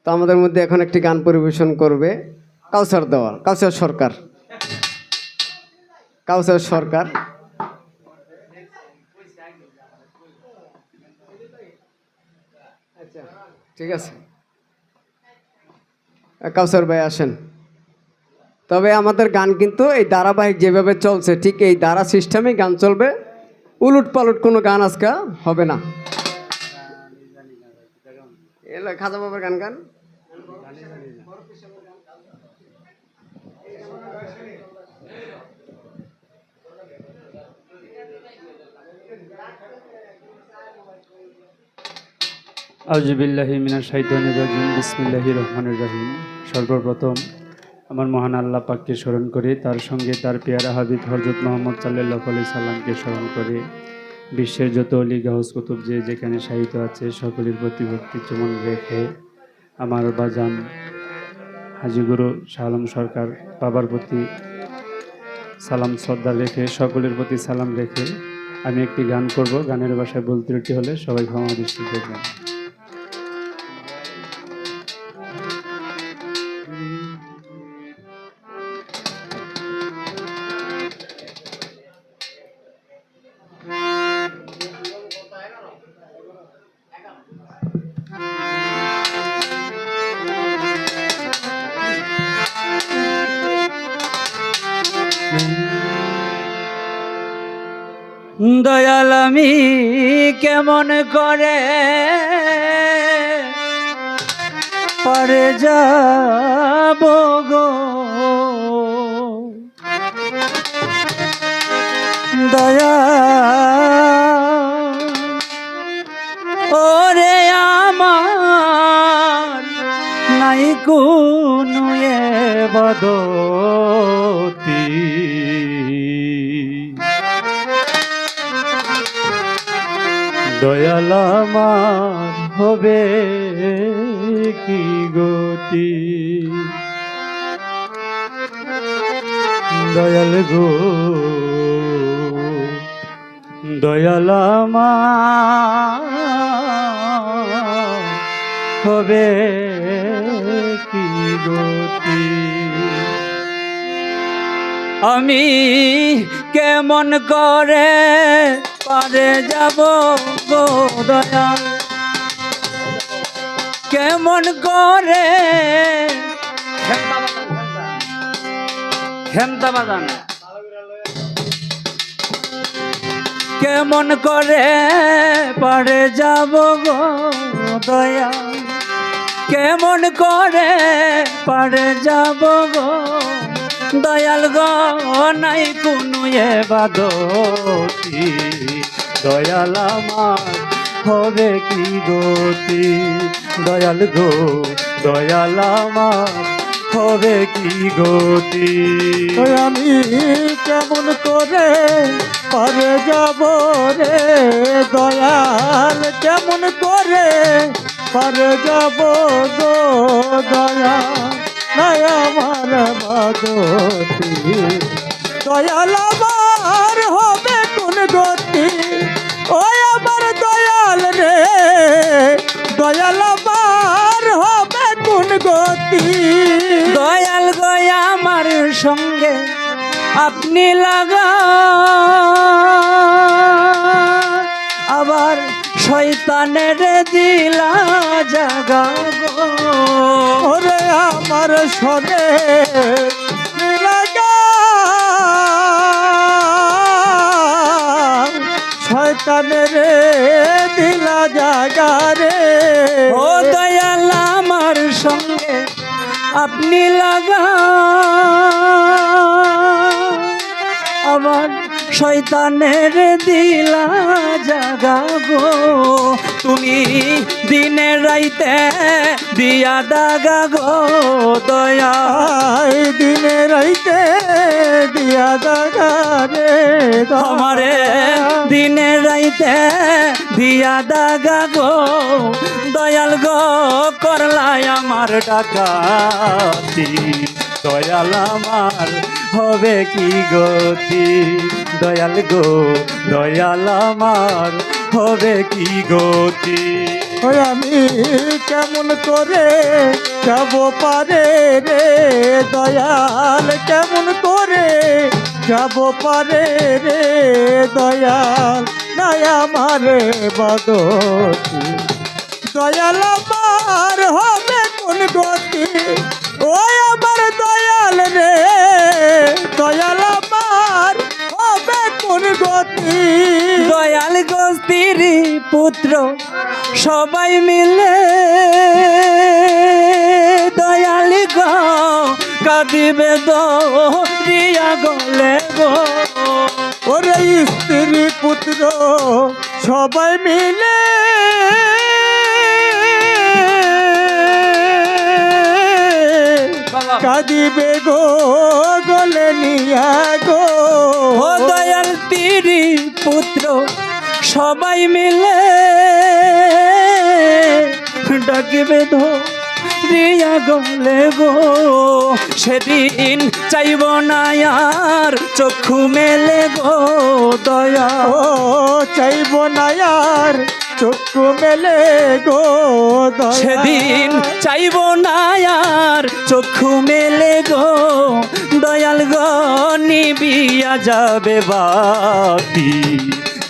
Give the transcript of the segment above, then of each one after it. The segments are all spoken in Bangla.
তো আমাদের মধ্যে এখন একটি গান পরিবেশন করবে কাউসার দেওয়াল, কাউসার সরকার। কাউসার সরকার আচ্ছা ঠিক আছে, কাউসার ভাই আসেন। তবে আমাদের গান কিন্তু এই ধারাবাহিক যেভাবে চলছে ঠিক এই ধারা সিস্টেমেই গান চলবে, উলুট পালট কোনো গান আজকে হবে না। এলো খাজা বাবার গান গান। আউযুবিল্লাহি মিনাশ শাইতানির রাজিম। বিসমিল্লাহির রহমানির রহিম। সর্বপ্রথম আমার মহান আল্লাহ পাককে স্মরণ করি, তার সঙ্গে তার পেয়ারা হাবিব হযরত মুহাম্মদ সাল্লাল্লাহু আলাইহি সাল্লামকে স্মরণ করে বিশ্বের যত অলি গাউস কুতুব যে যেখানে সাহিত্য আছে সকলের প্রতি ভক্তি চুমন রেখে আমার বাজান হাজী গুরু শাহ আলম সরকার বাবার প্রতি সালাম শ্রদ্ধা রেখে সকলের প্রতি সালাম রেখে আমি একটি গান করব। গানের ভাষায় ভুল ত্রুটি হলে সবাই ক্ষমা দৃষ্টি দেখবেন। দয়াল আমি কেমন করে পরে যাব গো, দয়া ওরে আমার নাই কোনো বদতি, দয়াল আমার হবে কি গতি, দয়াল গো দয়াল আমার হবে কি গতি। আমি কেমন করে পারে যাব গো দয়াল, কেমন করে কেমন করে পারে যাব গো দয়াল, কেমন করে পারে যাব গো দয়াল গো নাই কোনো বাদতি, দয়াল আমার হবে কি গতি, দয়াল গো দয়াল আমার হবে কি গতি। আমি কেমন করে পারে যাব রে দয়াল, কেমন করে পারে যাব গো দয়াল, নাই আমার বাদতি, দয়াল আমার হবে কোন গতি, ওই আমার দয়াল রে দয়াল আমার হবে কোন গতি, দয়াল গয়া আমার সঙ্গে আপনি লাগা আবার শয়তানের দিলা জাগা গো, ওরে আমার সনে লাগা শয়তানের দিলা জাগা রে, ও দয়াল আমার সঙ্গে আপনি লাগা আবার শয়তানের দিলা জাগা গো, তুমি দিনে রাইতে দিয়া দাগা গো দয়াল, দিনে রাইতে দিয়া দাগা রে আমারে দিনে রাইতে দিয়া দাগা গো দয়াল গো করলাই আমার ডাকাতি, দয়াল আমার হবে কি গতি, দয়াল গো দয়াল আমার হবে কি গতি। ওই আমি কেমন করে যাব পারে রে দয়াল, কেমন করে যাব পারে রে দয়াল, নাই আমার বাদতি দয়াল আমার হবে কোন গতি, ওই আমার দয়াল রে দয়াল আমার হবে কোন গতি। দয়াল গোস্তির পুত্র সবাই মিলে দয়াল গো কাঁদিবে দরিয়া গলে গো। ওরে স্ত্রী পুত্র সবাই মিলে কাঁদিবে গো গলে নিয়া গো। ও দয়াল তিরি পুত্র সবাই মিলে ডাকিবে ধরিয়া গলে গো। সেদিন চাইব না আর চক্ষু মেলে গো দয়া। ও চাইব না আর চক্ষু মেলে গো দয়া। সেদিন চাইব না আর চক্ষু মেলে গো দয়াল গো নিবিয়া যাবে বাতি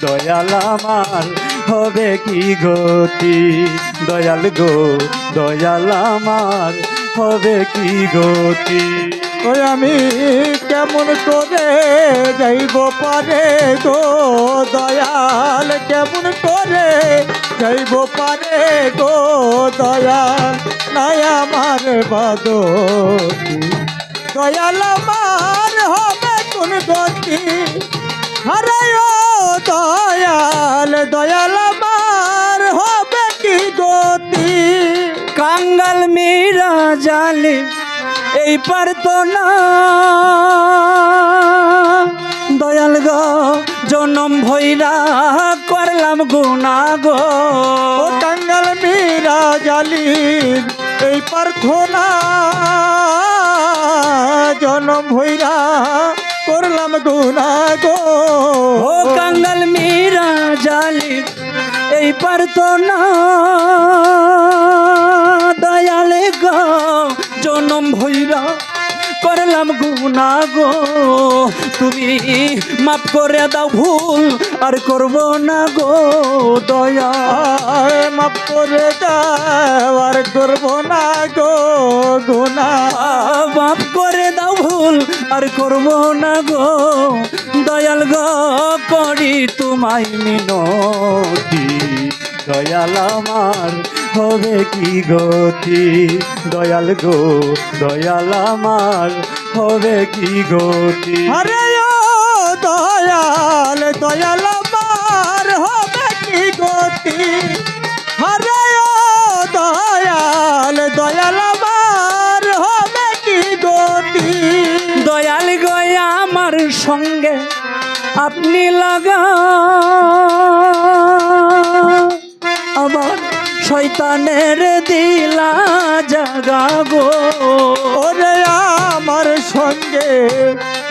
দয়াল আমার হবে কি গতি। দয়াল গো দয়াল আমার হবে কি গতি। ওই আমি কেমন করে যাইব পারে গো দয়াল, কেমন করে যাইব পারে গো দয়াল, নাই আমার বাদতি দয়াল আমার হবে কোন গতি। আরে ও দয়াল দয়াল আমার হবে কি গতি। কাঙ্গাল মীরা জালিম এই পারতো না দয়াল গো জনম ভৈরা করলাম গুনা গো। ও কাঙ্গাল মীরা জালিম এই প্রার্থনা জনম ভৈরা করলাম গুনা গো। ও কাঙ্গাল মীরা জালিম এই পারতো না দয়াল গো জনম ভৈরা করলাম গুনা গো। তুমি মাফ করে দাও ভুল আর করব না গো দয়া। মাফ করে দাও আর করব না গো গুনা। মাফ করে দাও ভুল আর করব না গো দয়াল গো করি তোমায় মিনতি দয়াল আমার হবে কি গতি। দয়াল গো দয়াল আমার হবে কি গতি। আরে ও দয়াল দয়াল আমার হবে কি গতি। আরে ও দয়াল দয়াল আমার হবে কি গতি। দয়াল গয়া আমার সঙ্গে আপনি লাগা আবার শয়তানের দিলা জাগা গো। ওরে আমার সঙ্গে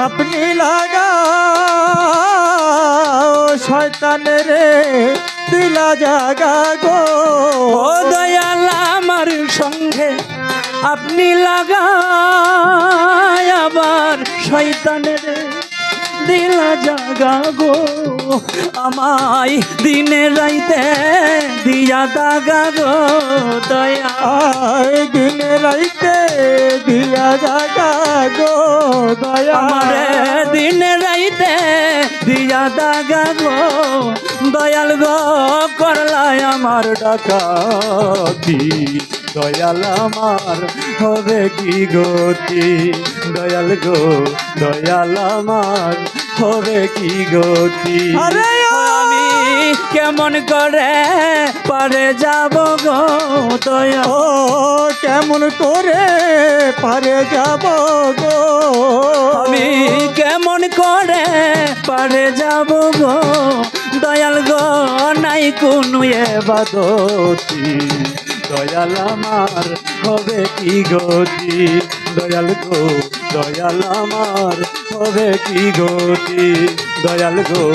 আপনি লাগাও শয়তানের দিলা জাগা গো। ও দয়াল আমার সঙ্গে আপনি লাগা আবার শয়তানের দিলা জাগা গো। আমায় দিনে রাইতে দিয়া দাগা গো দয়া। দিন রাইতে দিয়া জাগা গো দয়া। আমারে দিনে রাইতে দিয়া দাগা গো দয়াল গো করলাই আমার ডাকাতি দয়াল আমার হবে কি গতি। দয়াল গো দয়াল আমার হবে কি গতি। আরে ও আমি কেমন করে পারে যাব গো দয়া। ও কেমন করে পারে যাব গো। আমি কেমন করে পারে যাব গো দয়াল গো নাই কোনো বাদতি দয়াল আমার হবে কি গতি। দয়াল গো দয়াল আমার হবে কি গতি। দয়াল গো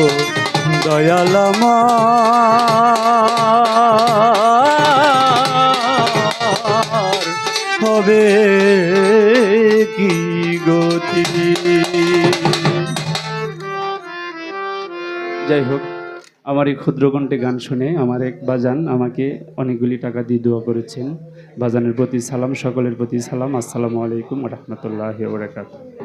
দয়াল আমার হবে কি গতি। যাই হোক, আমার এই ক্ষুদ্র কণ্ঠে গান শুনে আমার এক বাজান আমাকে অনেকগুলি টাকা দিয়ে দোয়া করেছেন। বাজানের প্রতি সালাম, সকলের প্রতি সালাম। আসসালামু আলাইকুম ওয়া রাহমাতুল্লাহি ওয়া বারাকাতুহু।